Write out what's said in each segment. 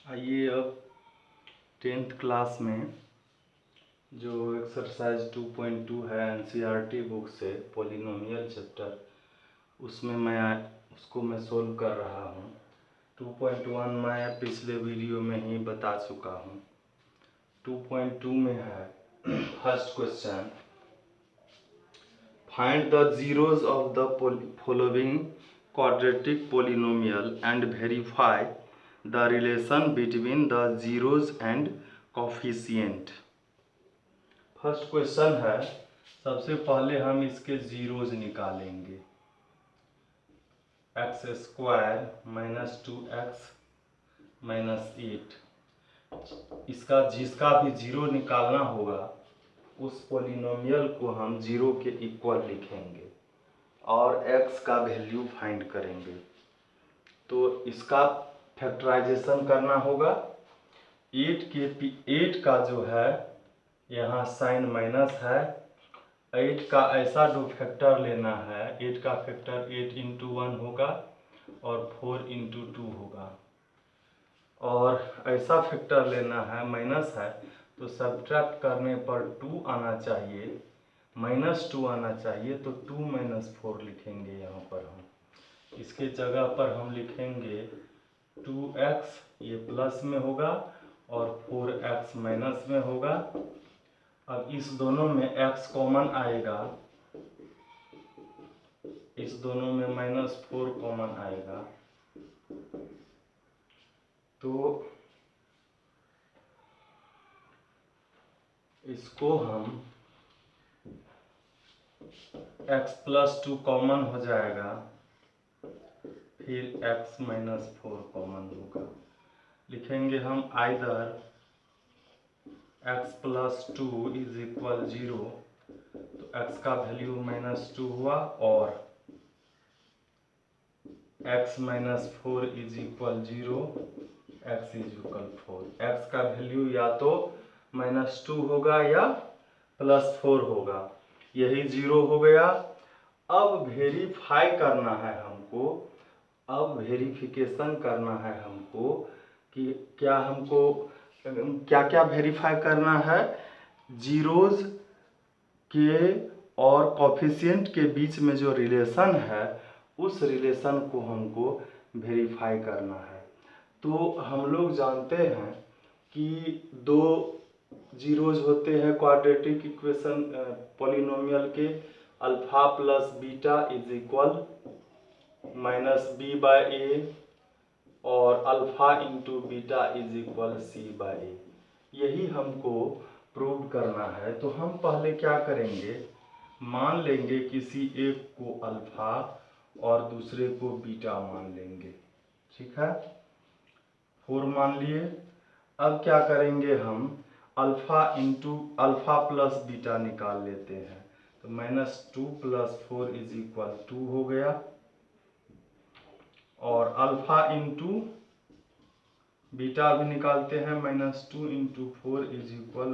आइए अब 10th class में जो एक्सरसाइज 2.2 है एनसीईआरटी बुक से पॉलिनोमियल चैप्टर, उसमें उसको मैं सोल्व कर रहा हूँ। 2.1 मैं पिछले वीडियो में ही बता चुका हूँ। 2.2 में है first question, find the zeros of the following quadratic polynomial and verify the relation between the zeros and coefficient. First question है, सबसे पहले हम इसके जीरोज निकालेंगे। X square minus 2x minus 8, जिसका भी जीरो निकालना होगा उस पॉलिनोमियल को हम जीरो के इक्वल लिखेंगे और x का वैल्यू फाइंड करेंगे। तो इसका फैक्टराइजेशन करना होगा। 8 का जो है यहाँ साइन माइनस है, 8 का ऐसा दो फैक्टर लेना है। 8 का फैक्टर 8 इंटू 1 होगा और 4 इंटू 2 होगा, और ऐसा फैक्टर लेना है माइनस है तो सब्ट्रैक्ट करने पर 2 आना चाहिए, -2 आना चाहिए, तो 2 - 4 लिखेंगे। यहाँ पर हम इसके जगह पर हम लिखेंगे 2x, ये प्लस में होगा, और 4x माइनस में होगा। अब इस दोनों में x कॉमन आएगा, इस दोनों में -4 कॉमन आएगा, तो इसको हम x + 2 कॉमन हो जाएगा, फिर x - 4 कॉमन होगा। लिखेंगे हम आइदर x + 2 = 0, तो x का वैल्यू -2 हुआ, और x - 4 = 0, x = 4। x का वैल्यू या तो -2 होगा या +4 होगा, यही 0 हो गया। अब वेरीफाई करना है हमको, अब वेरिफिकेशन करना है हमको कि क्या क्या वेरीफाई करना है। जीरोज के और कोफिशिएंट के बीच में जो रिलेशन है उस रिलेशन को हमको वेरीफाई करना है। तो हम लोग जानते हैं कि दो जीरोज होते हैं क्वाड्रेटिक इक्वेशन पॉलिनोमियल के, अल्फा प्लस बीटा = -b/a और अल्फा इंटू बीटा = c/a। यही हमको प्रूव करना है। तो हम पहले क्या करेंगे, मान लेंगे किसी एक को अल्फा और दूसरे को बीटा मान लेंगे, ठीक है। 4 मान लिए। अब क्या करेंगे, हम अल्फा प्लस बीटा निकाल लेते हैं, तो -2 + 4 = 2 हो गया, और अल्फा इंटू बीटा भी निकालते हैं, -2 × 4 =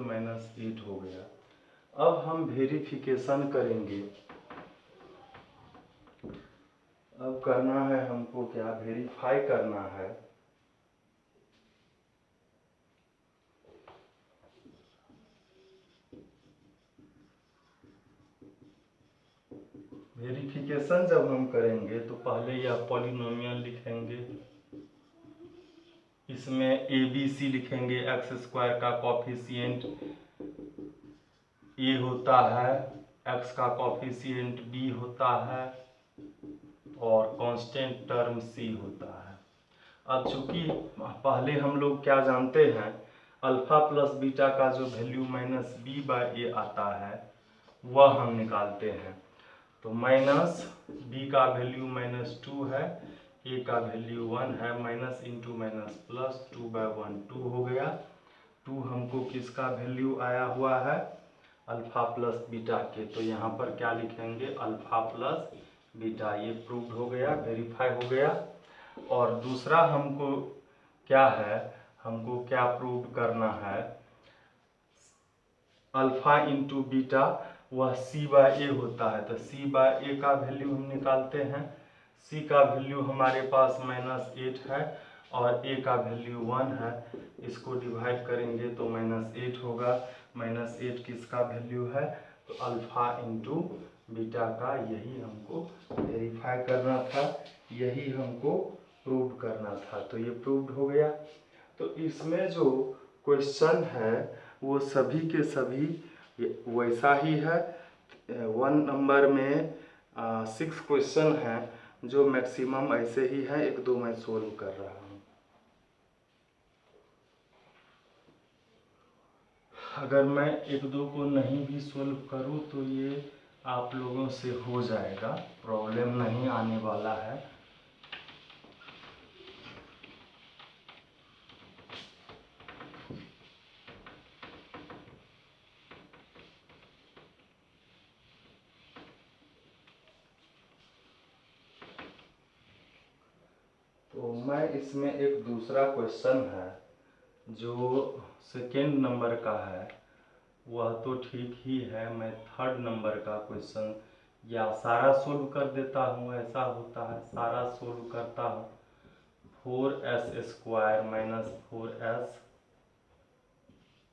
-8 हो गया। अब हम वेरिफिकेशन करेंगे। अब करना है हमको क्या, वेरीफाई करना है। वेरिफिकेशन जब हम करेंगे तो पहले यह पॉलिनोमियल लिखेंगे, इसमें ABC लिखेंगे। x² का कोफिशिएंट a होता है, x का कोफिशिएंट b होता है, और कांस्टेंट टर्म c होता है। अब चूंकि पहले हम लोग क्या जानते हैं, अल्फा प्लस बीटा का जो वैल्यू -b/a आता है वह हम निकालते हैं। तो -b का वैल्यू -2 है, a का वैल्यू 1 है, माइनस इंटू माइनस प्लस 2/1 2 हो गया। 2 हमको किसका वैल्यू आया हुआ है, अल्फा प्लस बीटा के, तो यहाँ पर क्या लिखेंगे, अल्फा प्लस बीटा। ये प्रूव हो गया, वेरीफाई हो गया। और दूसरा हमको क्या है, हमको क्या प्रूव करना है, अल्फा इंटू बीटा वह c/a होता है, तो c/a का वैल्यू हम निकालते हैं। c का वैल्यू हमारे पास -8 है, और a का वैल्यू 1 है, इसको डिवाइड करेंगे तो -8 होगा। -8 किसका वैल्यू है? तो अल्फा इंटू बीटा का। यही हमको वेरीफाई करना था, यही हमको प्रूव करना था। तो ये प्रूव्ड हो गया। तो इसमें जो क्वेश्चन है वो सभी के सभी वैसा ही है। 1 नंबर में 6 क्वेश्चन हैं जो मैक्सिमम ऐसे ही है। 1-2 मैं सोल्व कर रहा हूँ। अगर मैं 1-2 को नहीं भी सोल्व करूँ तो ये आप लोगों से हो जाएगा, प्रॉब्लम नहीं आने वाला है। तो मैं इसमें एक दूसरा क्वेश्चन है जो सेकेंड नंबर का है, वह तो ठीक ही है। मैं थर्ड नंबर का क्वेश्चन या सारा सोल्व कर देता हूँ, ऐसा होता है। सारा सोल्व करता हूँ। 4s² - 4s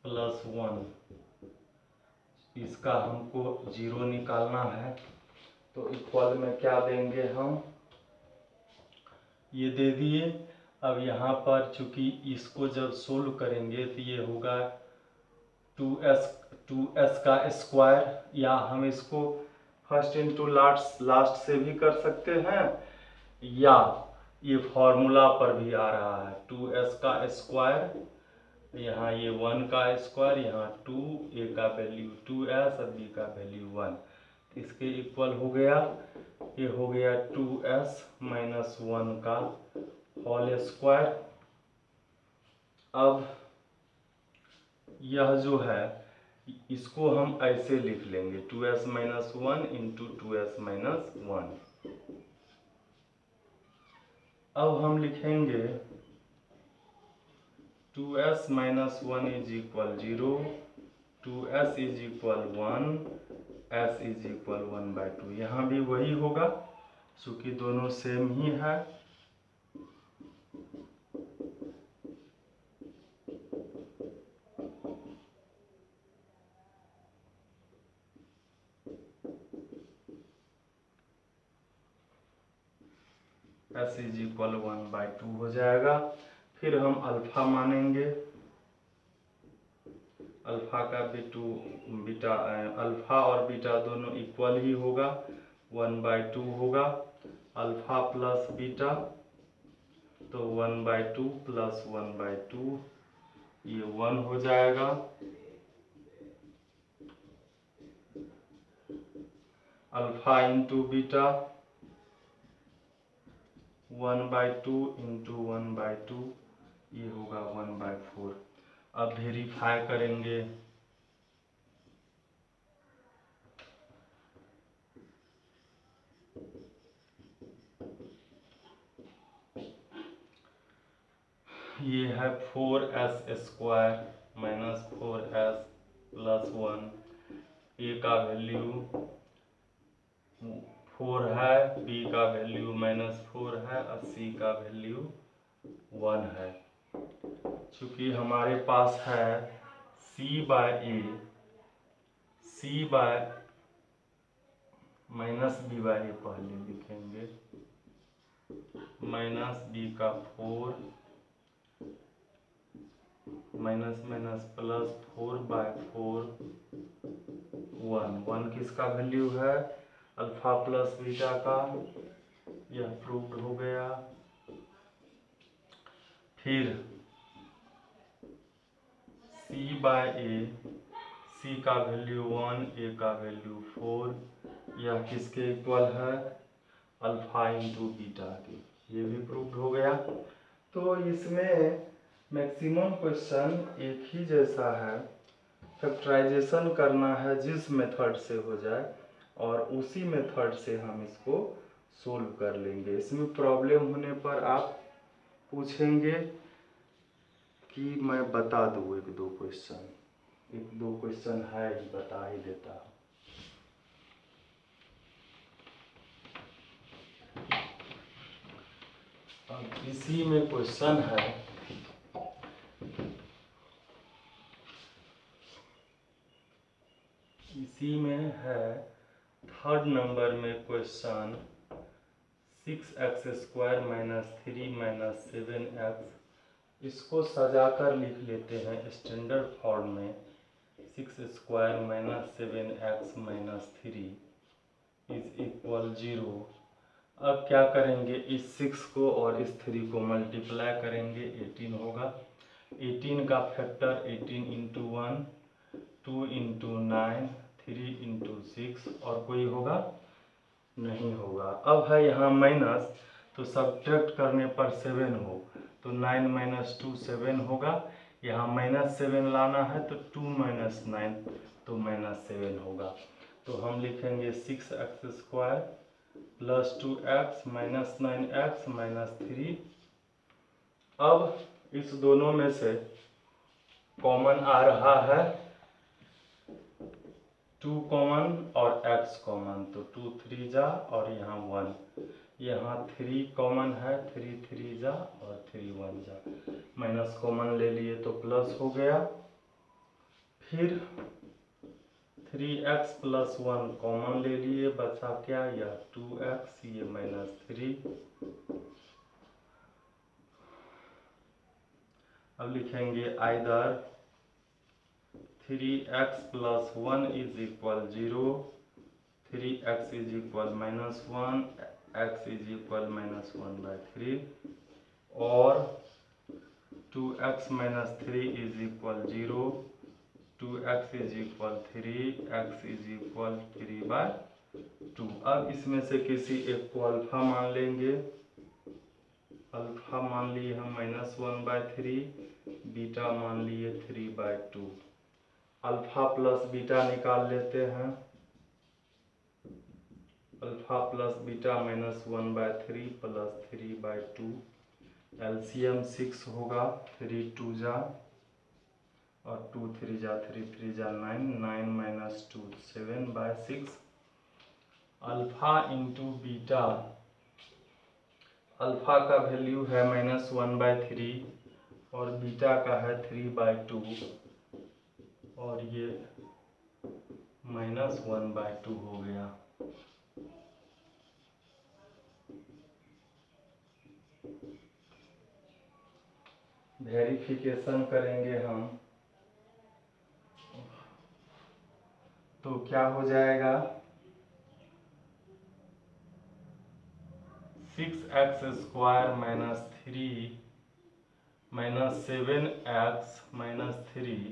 + 1, इसका हमको 0 निकालना है। तो इक्वल में क्या देंगे हम? ये दे दिए। अब यहाँ पर चूंकि इसको जब सोल्व करेंगे तो ये होगा 2s का स्क्वायर, या हम इसको फर्स्ट इंटू लास्ट से भी कर सकते हैं, या ये फॉर्मूला पर भी आ रहा है 2s का स्क्वायर, यहाँ ये 1 का स्क्वायर, यहाँ 2, a का वैल्यू 2s और b का वैल्यू 1, इसके इक्वल हो गया। ये हो गया 2s - 1 का होल स्क्वायर। अब यह जो है इसको हम ऐसे लिख लेंगे 2s - 1 इंटू 2s - 1। अब हम लिखेंगे 2s - 1 = 0, 2s = 1, s = 1/2। यहाँ भी वही होगा चूँकि दोनों सेम ही है। s = 1/2 हो जाएगा। फिर हम अल्फा मानेंगे। अल्फा का बीटा अल्फा और बीटा दोनों इक्वल ही होगा, 1/2 होगा। अल्फा प्लस बीटा तो 1/2 + 1/2, ये 1 हो जाएगा। अल्फा इंटू बीटा 1/2 इंटू 1/2, ये होगा 1/4। अब वेरीफाई करेंगे। ये है 4s² - 4s + 1, a का वैल्यू 4 है, b का वैल्यू -4 है और c का वैल्यू 1 है। चूँकि हमारे पास है c/a, c/-b/a पहले लिखेंगे, -b का 4 +4/4 1 किसका वैल्यू है? अल्फा प्लस बीटा का। यह प्रूव्ड हो गया। फिर c/a, c का वैल्यू 1, a का वैल्यू 4, यह किसके इक्वल है? अल्फा इंटू बीटा के। ये भी प्रूव्ड हो गया। तो इसमें मैक्सिमम क्वेश्चन एक ही जैसा है, फैक्टराइजेशन करना है जिस मेथड से हो जाए और उसी मेथड से हम इसको सोल्व कर लेंगे। इसमें प्रॉब्लम होने पर आप पूछेंगे कि मैं बता दूँ 1-2 क्वेश्चन। 1-2 क्वेश्चन है ही, बता ही देता हूँ। अब इसी में क्वेश्चन है, इसी में है थर्ड नंबर में question 6x² minus 3 minus 7x। इसको सजाकर लिख लेते हैं स्टैंडर्ड फॉर्म में, 6² minus 7x minus 3 is equal 0। अब क्या करेंगे, इस 6 को और इस 3 को मल्टीप्लाई करेंगे, 18 होगा। 18 का फैक्टर 18 इंटू 1, 2 इंटू 9, 3 इंटू 6, और कोई होगा नहीं होगा। अब है यहाँ माइनस, तो सब्ट्रैक्ट करने पर 7 हो, तो 9 माइनस 2 7 होगा। यहाँ माइनस 7 लाना है तो 2 माइनस 9 तो माइनस 7 होगा। तो हम लिखेंगे 6x² plus 2x minus 9x minus 3। अब इस दोनों में से कॉमन आ रहा है 2 कॉमन और x कॉमन, तो 2 3 जा और यहाँ 1, यहाँ 3 कॉमन है, 3 3 जा और 3 1 जा, माइनस कॉमन ले लिए तो प्लस हो गया। फिर 3x प्लस 1 कॉमन ले लिए, बचा क्या, यह 2x, ये माइनस 3। अब लिखेंगे either 3x plus 1 is equal 0, 3x is equal minus 1, x is equal minus 1/3, और 2x minus 3 is equal 0, 2x is equal 3, x is equal 3/2। अब इसमें से किसी एक को अल्फा मान लेंगे, अल्फा मान लिए हम माइनस 1/3, बीटा मान लिए 3/2। अल्फा प्लस बीटा निकाल लेते हैं, alpha plus beta minus 1/3 plus 3/2, LCM 6 होगा, 3 2 जा और 2 3 जा, 3 3 जा 9, 9 minus 2 7/6। Alpha into beta, alpha का वैल्यू है माइनस 1/3 और बीटा का है 3/2, और ये माइनस 1/2 हो गया। वेरिफिकेशन करेंगे हम तो क्या हो जाएगा, 6x² minus 3 minus 7x minus 3,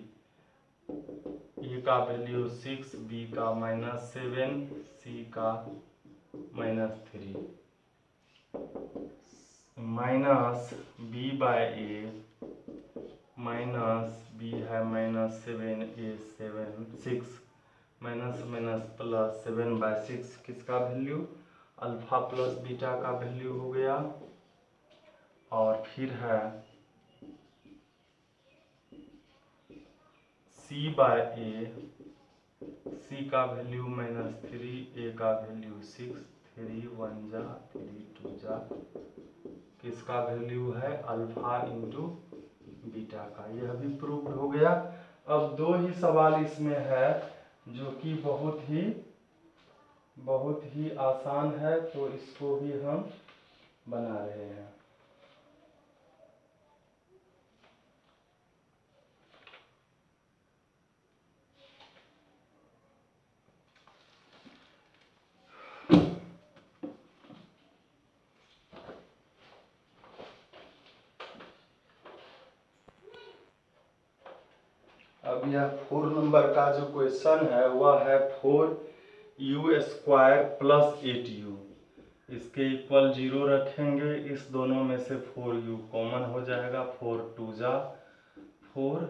A का वैल्यू 6, बी का माइनस 7, सी का minus 3, minus b/a minus B है minus 7, a 7 6, minus minus plus 7/6, किसका वैल्यू, अल्फा प्लस बीटा का वैल्यू हो गया। और फिर है c/a, c का वैल्यू माइनस 3, a का वैल्यू 6, 3 1 जा 3 2 जा, किसका वैल्यू है, अल्फा इंटू बीटा का। यह भी प्रूव्ड हो गया। अब दो ही सवाल इसमें है जो कि बहुत ही आसान है, तो इसको भी हम बना रहे हैं। अब यह 4 नंबर का जो क्वेश्चन है वह है 4u² प्लस 8u, इसके इक्वल 0 रखेंगे। इस दोनों में से 4u कॉमन हो जाएगा, 4 2 जा 4,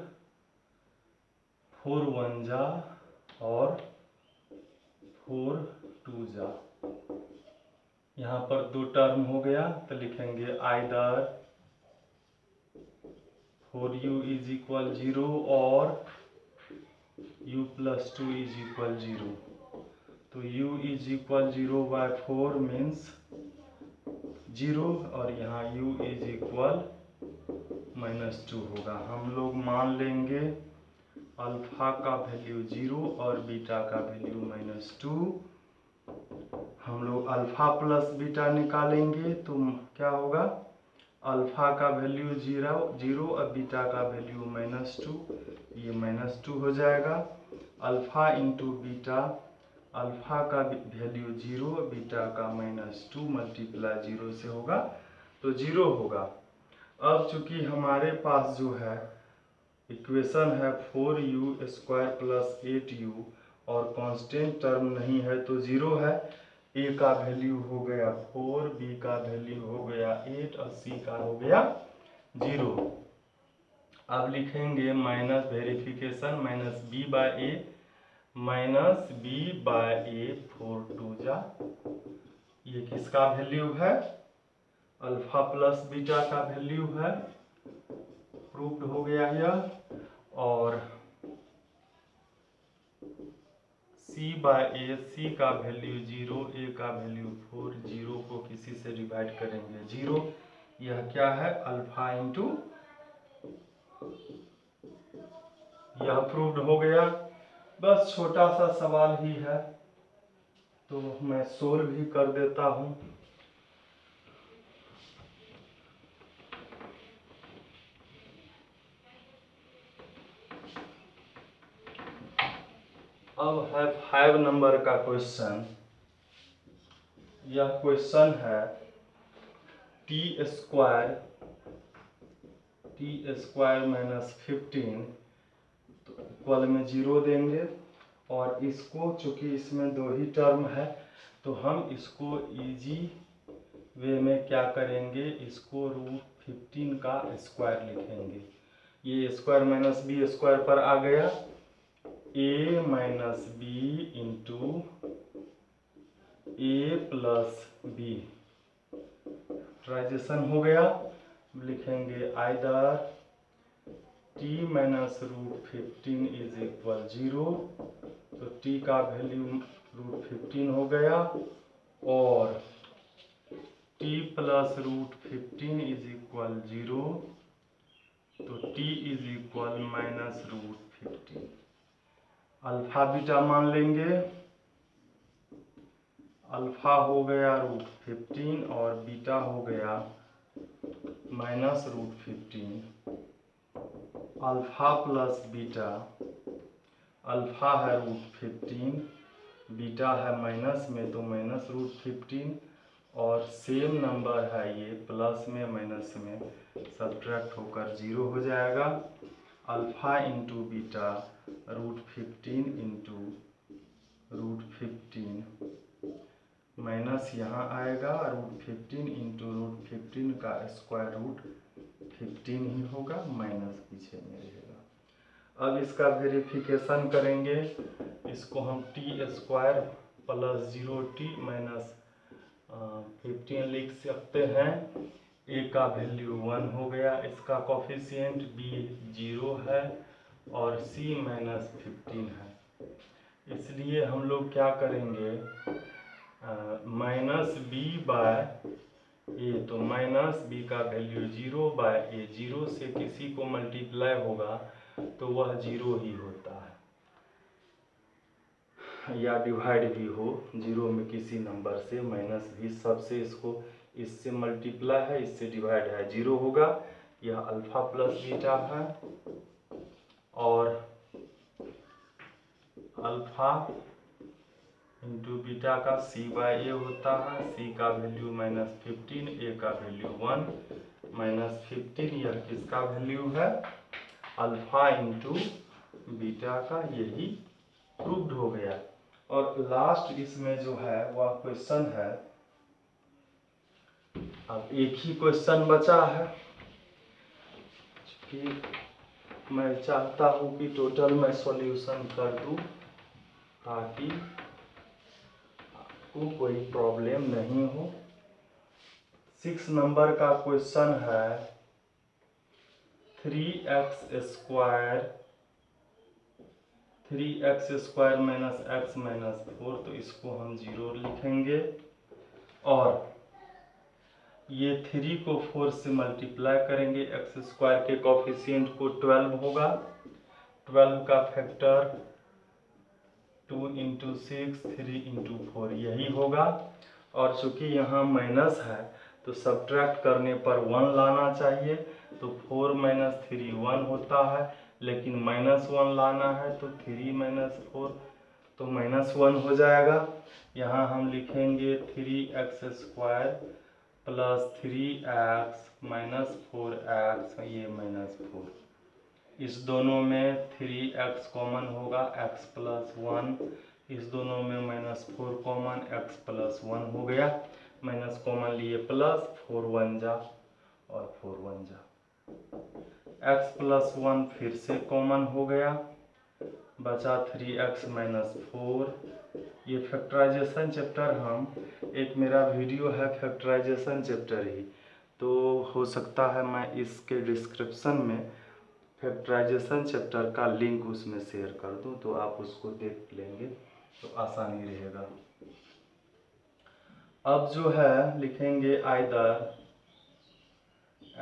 4 1 जा और 4 2 जा, यहाँ पर 2 टर्म हो गया, तो लिखेंगे आइदर 4u इज इक्वल 0 और u प्लस 2 इज इक्वल 0। तो u इज इक्वल 0/4 मीन्स 0 और यहाँ u इज इक्वल -2 होगा। हम लोग मान लेंगे अल्फा का वैल्यू 0 और बीटा का वैल्यू -2। हम लोग अल्फा प्लस बीटा निकालेंगे तो क्या होगा, अल्फा का वैल्यू 0 और बीटा का वैल्यू -2, ये -2 हो जाएगा। अल्फा इंटू बीटा, अल्फा का वैल्यू 0, बीटा का -2 मल्टीप्लाई 0 से होगा तो 0 होगा। अब चूंकि हमारे पास जो है इक्वेशन है 4u² प्लस 8u और कांस्टेंट टर्म नहीं है तो 0 है। a का वैल्यू हो गया 4, b का वैल्यू हो गया 8 और c का हो गया 0। अब लिखेंगे माइनस वेरिफिकेशन -b/a -b/a 4 2 जा, ये किसका वैल्यू है, अल्फा प्लस बीटा का वैल्यू है, प्रूव्ड हो गया यह। और c/a, c का वैल्यू 0, a का वैल्यू 4, 0 को किसी से डिवाइड करेंगे 0, यह क्या है, अल्फा इंटू, यह प्रूव्ड हो गया। बस छोटा सा सवाल ही है तो मैं सोल्व भी कर देता हूँ। अब है 5 नंबर का क्वेश्चन। यह क्वेश्चन है t² -15 तो इक्वल में 0 देंगे और इसको चूंकि इसमें 2 ही टर्म है तो हम इसको इजी वे में क्या करेंगे, इसको √15 का स्क्वायर लिखेंगे। ये स्क्वायर माइनस बी स्क्वायर पर आ गया, a minus B into a plus B, transition हो गया। लिखेंगे either t minus √15 is equal 0, तो t का वैल्यू √15 हो गया, और t प्लस √15 इज इक्वल 0, तो t is equal minus √15। Alpha beta मान लेंगे, अल्फा हो गया √15 और बीटा हो गया minus √15। Alpha plus beta, alpha है √15, बीटा है माइनस में तो माइनस √15, और सेम नंबर है ये प्लस में माइनस में सब्ट्रैक्ट होकर 0 हो जाएगा। Alpha into beta √15 into √15 minus यहाँ आएगा √15 इंटू √15 का स्क्वायर रूट 15 ही होगा, माइनस पीछे में रहेगा। अब इसका वेरिफिकेशन करेंगे, इसको हम t² प्लस 0t माइनस 15 लिख सकते हैं। a का वैल्यू 1 हो गया, इसका कोफिशिएंट b 0 है और c माइनस 15 है, इसलिए हम लोग क्या करेंगे, -b/a, तो माइनस b का वैल्यू 0/a, 0 से किसी को मल्टीप्लाई होगा तो वह 0 ही होता है, या डिवाइड भी हो 0 में किसी नंबर से, माइनस भी सबसे, इसको इससे मल्टीप्लाई है इससे डिवाइड है 0 होगा। यह अल्फा प्लस बीटा है, और अल्फा इंटू बीटा का c/a होता है, c का वैल्यू -15, a का वैल्यू 1 -15, यह किसका वैल्यू है, अल्फा इंटू बीटा का, यही प्रूव्ड हो गया। और लास्ट इसमें जो है वह क्वेश्चन है, अब एक ही क्वेश्चन बचा है कि मैं चाहता हूँ कि टोटल मैं सॉल्यूशन कर दूँ ताकि आपको कोई प्रॉब्लम नहीं हो। 6 नंबर का क्वेश्चन है 3x² माइनस x माइनस 4, तो इसको हम 0 लिखेंगे। और ये 3 को 4 से मल्टीप्लाई करेंगे, एक्स स्क्वायर के कोफिशिएंट को 12 होगा, 12 का फैक्टर 2 इंटू 6 3 इंटू 4 यही होगा। और चूंकि यहाँ माइनस है तो सब्ट्रैक्ट करने पर 1 लाना चाहिए, तो 4 माइनस 3 1 होता है, लेकिन -1 लाना है तो 3 माइनस 4 तो -1 हो जाएगा। यहाँ हम लिखेंगे 3x square plus 3x minus 4x, ये -4, इस दोनों में 3x कॉमन होगा, x प्लस 1, इस दोनों में -4 कॉमन, x प्लस 1 हो गया, माइनस कॉमन लिए प्लस, 4 1 जा और 4 1 जा, x प्लस 1 फिर से कॉमन हो गया, बचा 3x माइनस 4। ये फैक्टराइजेशन चैप्टर हम एक मेरा वीडियो है फैक्टराइजेशन चैप्टर ही, तो हो सकता है मैं इसके डिस्क्रिप्शन में फैक्टराइजेशन चैप्टर का लिंक उसमें शेयर कर दूं, तो आप उसको देख लेंगे तो आसानी रहेगा। अब जो है लिखेंगे either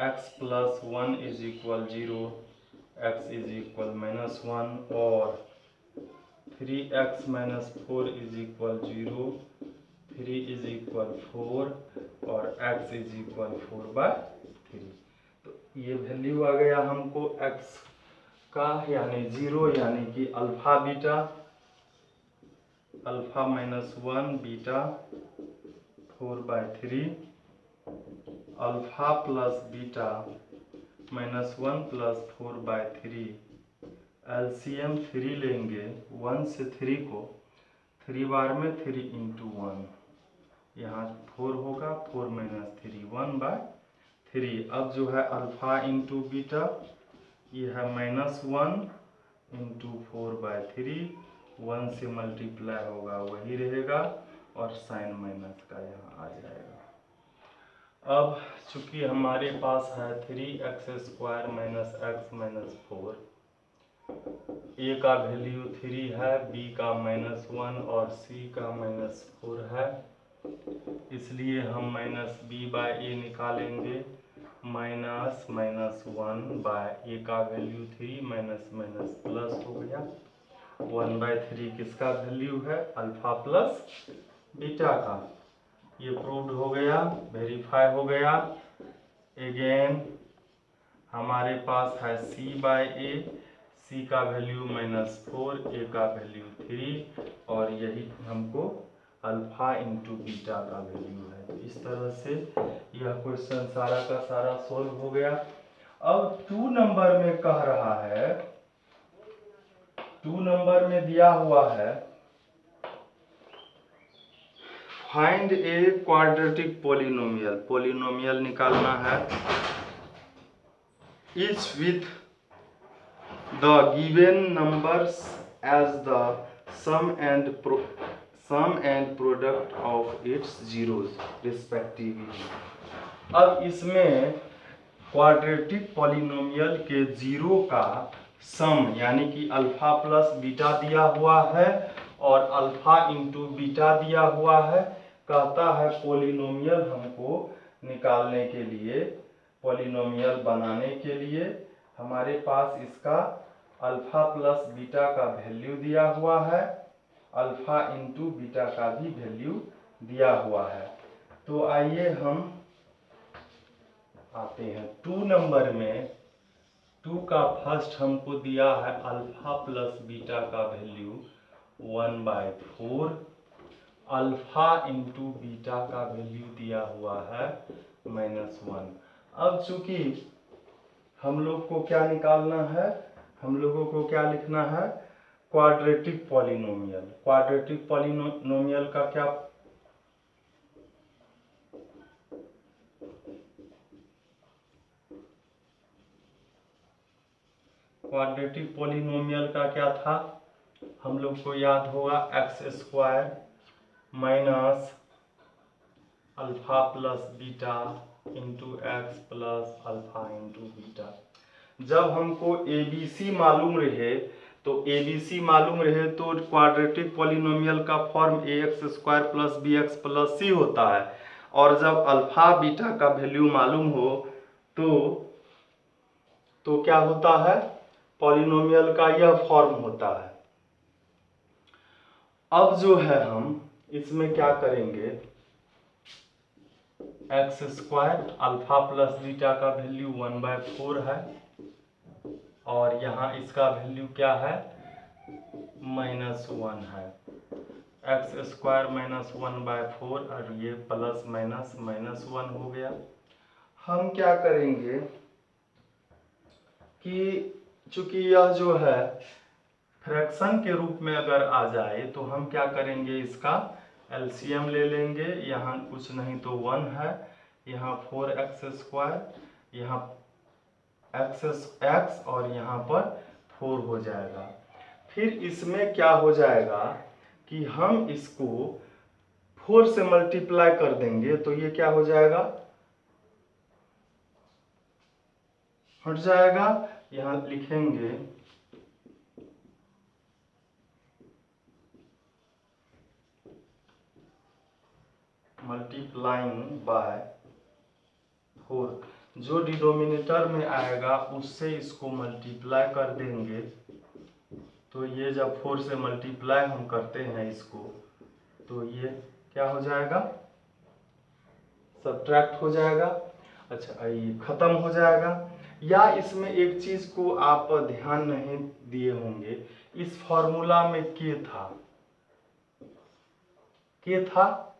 x plus 1 is equal 0, x is equal -1 और 3x minus 4 is equal 0, 3 is equal 4 और x इज इक्वल 4/3। तो ये वैल्यू आ गया हमको x का, यानी 0 यानी कि alpha beta, alpha -1 beta 4/3, alpha plus beta -1 plus 4/3, LCM 3 लेंगे, 1 से 3 को 3 बार में 3 इंटू 1, यहाँ 4 होगा, 4 माइनस 3 1/3। अब जो है अल्फा इंटू बीटा, ये है -1 इंटू 4/3, 1 से मल्टीप्लाई होगा वही रहेगा और साइन माइनस का यहाँ आ जाएगा। अब चूंकि हमारे पास है 3x square minus x minus 4, a का वैल्यू 3 है, b का -1 और c का -4 है, इसलिए हम -b/a निकालेंगे, माइनस -1/a का वैल्यू 3 माइनस माइनस प्लस हो गया, 1/3 किसका वैल्यू है, अल्फा प्लस बीटा का। ये प्रूव्ड हो गया, वेरीफाई हो गया। अगेन हमारे पास है c/a, c का वैल्यू -4, a का वैल्यू 3 और यही हमको अल्फा इंटू बीटा का वैल्यू है। तो इस तरह से यह क्वेश्चन सारा का सारा सोल्व हो गया। अब 2 नंबर में कह रहा है, 2 नंबर में दिया हुआ है find a quadratic polynomial, polynomial निकालना है, each with the given numbers as the sum and product of its zeros respectively. अब इसमें क्वाड्रेटिक पॉलिनोमियल के जीरो का सम यानी कि अल्फा प्लस बीटा दिया हुआ है और अल्फा इंटू बीटा दिया हुआ है। कहता है पॉलिनोमियल हमको निकालने के लिए, पॉलिनोमियल बनाने के लिए हमारे पास इसका अल्फा प्लस बीटा का वैल्यू दिया हुआ है, अल्फा इंटू बीटा का भी वैल्यू दिया हुआ है। तो आइए हम आते हैं 2 नंबर में। 2 का फर्स्ट हमको दिया है अल्फा प्लस बीटा का वैल्यू 1/4, अल्फा इंटू बीटा का वैल्यू दिया हुआ है -1। अब चूंकि हम लोग को क्या निकालना है, हम लोगों को क्या लिखना है, क्वाड्रेटिक पॉलिनोमियल। क्वाड्रेटिक पॉलिनोमियल का क्या, क्वाड्रेटिक पॉलिनोमियल का क्या था, हम लोग को याद होगा x square minus alpha plus beta into x plus alpha into beta. जब हमको एबीसी मालूम रहे तो एबीसी मालूम रहे तो क्वाड्रेटिक पॉलिनोमियल का form ax square plus bx plus c होता है, और जब अल्फा बीटा का वैल्यू मालूम हो तो क्या होता है, पॉलिनोमियल का यह फॉर्म होता है। अब जो है हम इसमें क्या करेंगे, x square alpha plus beta का वैल्यू 1/4 है और यहाँ इसका वैल्यू क्या है, -1 है। एक्स स्क्वायर -1/4 और ये प्लस माइनस -1 हो गया। हम क्या करेंगे कि चूंकि यह जो है फ्रैक्शन के रूप में अगर आ जाए तो हम क्या करेंगे, इसका एलसीएम ले लेंगे। यहाँ कुछ नहीं तो 1 है, यहाँ 4x², यहाँ x और यहाँ पर 4 हो जाएगा। फिर इसमें क्या हो जाएगा कि हम इसको 4 से मल्टीप्लाई कर देंगे तो ये क्या हो जाएगा, हट जाएगा। यहाँ लिखेंगे मल्टीप्लाइंग बाय 4, जो डिनोमिनेटर में आएगा उससे इसको मल्टीप्लाई कर देंगे। तो ये जब 4 से मल्टीप्लाई हम करते हैं इसको तो ये क्या हो जाएगा, सब्ट्रैक्ट हो जाएगा। अच्छा, ये खत्म हो जाएगा। या इसमें एक चीज को आप ध्यान नहीं दिए होंगे, इस फॉर्मूला में के था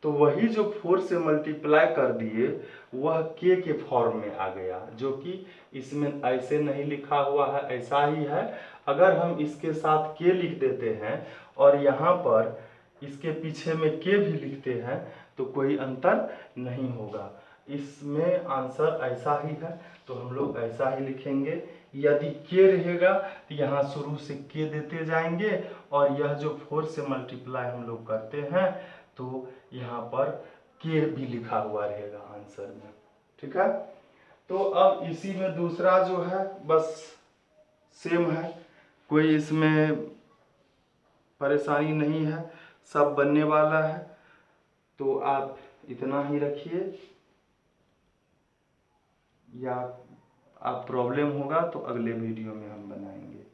तो वही जो 4 से मल्टीप्लाई कर दिए वह के फॉर्म में आ गया, जो कि इसमें ऐसे नहीं लिखा हुआ है, ऐसा ही है। अगर हम इसके साथ के लिख देते हैं और यहाँ पर इसके पीछे में के भी लिखते हैं तो कोई अंतर नहीं होगा। इसमें आंसर ऐसा ही है तो हम लोग ऐसा ही लिखेंगे। यदि के रहेगा तो यहाँ शुरू से के देते जाएंगे और यह जो 4 से मल्टीप्लाई हम लोग करते हैं तो यहाँ पर के भी लिखा हुआ रहेगा आंसर में, ठीक है। तो अब इसी में दूसरा जो है बस सेम है, कोई इसमें परेशानी नहीं है, सब बनने वाला है। तो आप इतना ही रखिए, या आप प्रॉब्लम होगा तो अगले वीडियो में हम बनाएंगे।